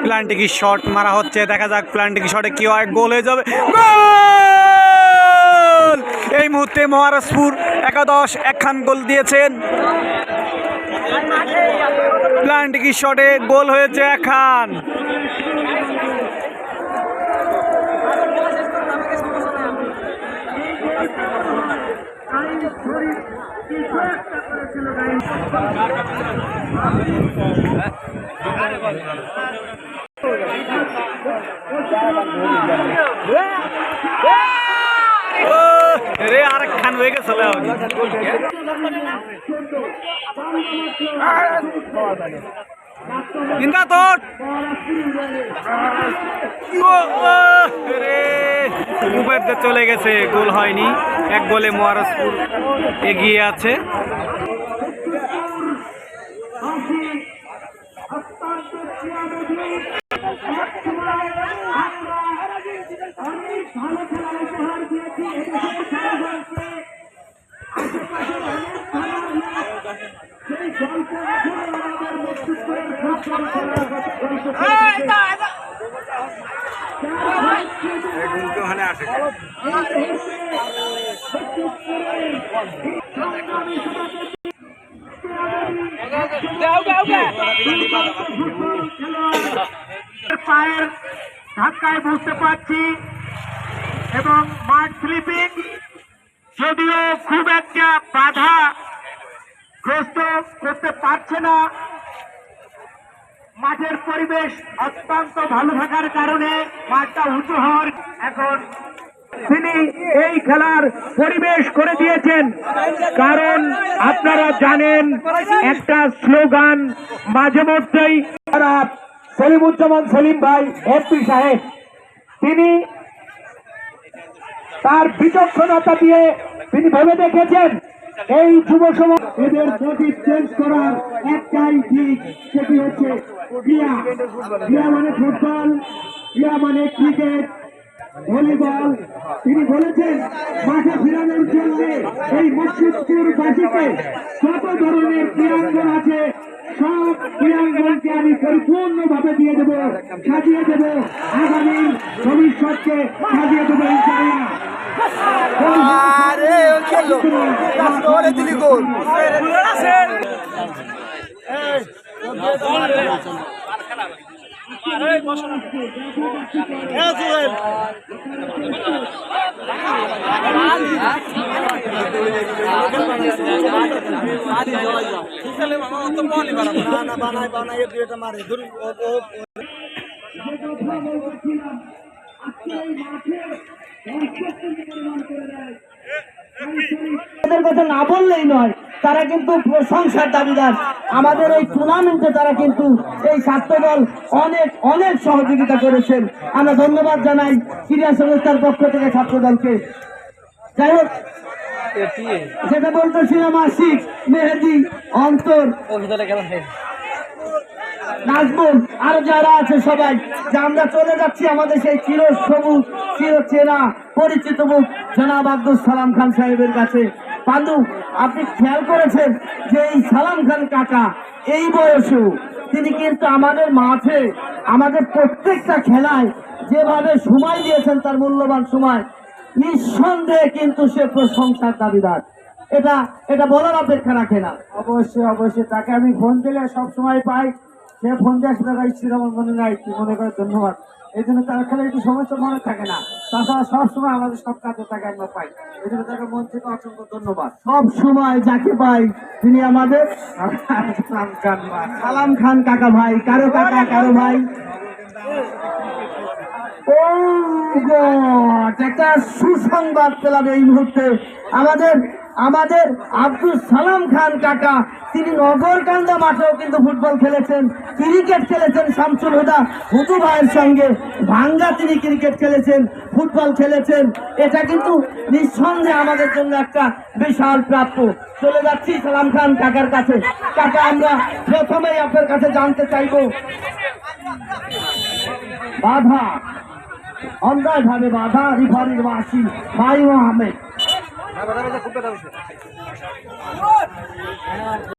প্লান্টিকি shot মারা হচ্ছে, দেখা যাক প্লান্টিকি শটে কি হয়, গোল হয়ে যাবে। এই মুহূর্তে মহারাজপুর একাদশ একখান গোল দিয়েছেন, প্লান্টিকি শটে গোল হয়েছে একখান। রে আরেক খান হয়ে গেছে। চলে গেছে, গোল হয়নি। এক গোলে মহারাজপুর এগিয়ে আছে। পায়ের ধাক্কায় বুঝতে পারছি এবং মাঠ স্লিপিং, যদিও খুব একটা বাধা গ্রস্ত করতে পারছে না। মাঠের পরিবেশ অত্যন্ত ভালো থাকার কারণে মাঠটা উঁচু হওয়ার এখন তিনি এই খেলার পরিবেশ করে দিয়েছেন। কারণ আপনারা জানেন একটা স্লোগান মাঝে মধ্যেই সেলিমুজ্জামান সেলিম ভাই এমপি সাহেব, তিনি তার বিচক্ষণতা দিয়ে তিনি ভেবে দেখেছেন এই যুব সমাজ এদের মোটিভ চেঞ্জ করার একটাই দিক, সেটি হচ্ছে ক্রিয়া। ক্রিয়া মানে ফুটবল, ক্রিয়া মানে ক্রিকেট, ভলিবল। তিনি বলেছেন মাঠে ফেরানোর জন্য এই মসজিদপুর বাসীকে যত ধরনের ক্রীড়াঙ্গন আছে সব ক্রীড়াঙ্গনকে আমি পরিপূর্ণভাবে দিয়ে দেব, সাজিয়ে দেব, আগামী ভবিষ্যৎকে সাজিয়ে দেবো ইনশাআল্লাহ। কথা না বললেই নয়, তারা কিন্তু প্রশংসার দাবিদার। আমাদের এই টুর্নামেন্টে তারা কিন্তু এই ছাত্রদল অনেক অনেক সহযোগিতা করেছেন। আমরা ধন্যবাদ জানাই ক্রীড়া সংস্থার পক্ষ থেকে ছাত্রদলকে। যাই হোক, যেটা বলতেছিলাম, আশিক, মেহেদি, অন্তর, নাজমুল, আরো যারা আছে সবাই, যে আমরা চলে যাচ্ছি আমাদের সেই চির সবুজ, চির চেনা পরিচিত মুখ জনাব আব্দুল সালাম খান সাহেবের কাছে। পাদু, আপনি খেয়াল করেছেন যে এই সালাম খান কাকা এই বয়সেও তিনি কিন্তু আমাদের মাঠে আমাদের প্রত্যেকটা খেলায় যেভাবে সময় দিয়েছেন, তার মূল্যবান সময়, নিঃসন্দেহে কিন্তু সে প্রশংসার দাবিদার। এটা বলার অপেক্ষা রাখে না। অবশ্যই অবশ্যই, তাকে আমি ফোন দিলে সব সময় পাই, সে ফোন দিয়ে আসলে ইচ্ছির আমার মনে নাই, কি মনে করে ধন্যবাদ। এই জন্য তার খেলে একটু সমস্যা মনে থাকে না, তাছাড়া সবসময় আমাদের সব কাজে তাকে আমরা পাই। এই জন্য তাকে মন থেকে অসংখ্য ধন্যবাদ। সব সময় যাকে পাই তিনি আমাদের সালাম খান কাকা ভাই। কারো কাকা, কারো ভাই। ও গড, একটা সুসংবাদ পেলাম এই মুহূর্তে। আমাদের আব্দুল সালাম খান কাকা, তিনি নগরকান্দা মাঠেও কিন্তু ফুটবল খেলেছেন, ক্রিকেট খেলেছেন শামসুল হুদা হুদু ভাইয়ের সঙ্গে, ভাঙ্গা তিনি ক্রিকেট খেলেছেন, ফুটবল খেলেছেন। এটা কিন্তু নিঃসন্দেহে আমাদের জন্য একটা বিশাল প্রাপ্য। চলে যাচ্ছি সালাম খান কাকার কাছে। কাকা, আমরা প্রথমেই আপনার কাছে জানতে চাইব, বাধা অন্যায় ভাবে বাধা রিফারির বাসী ভাই আহমেদ।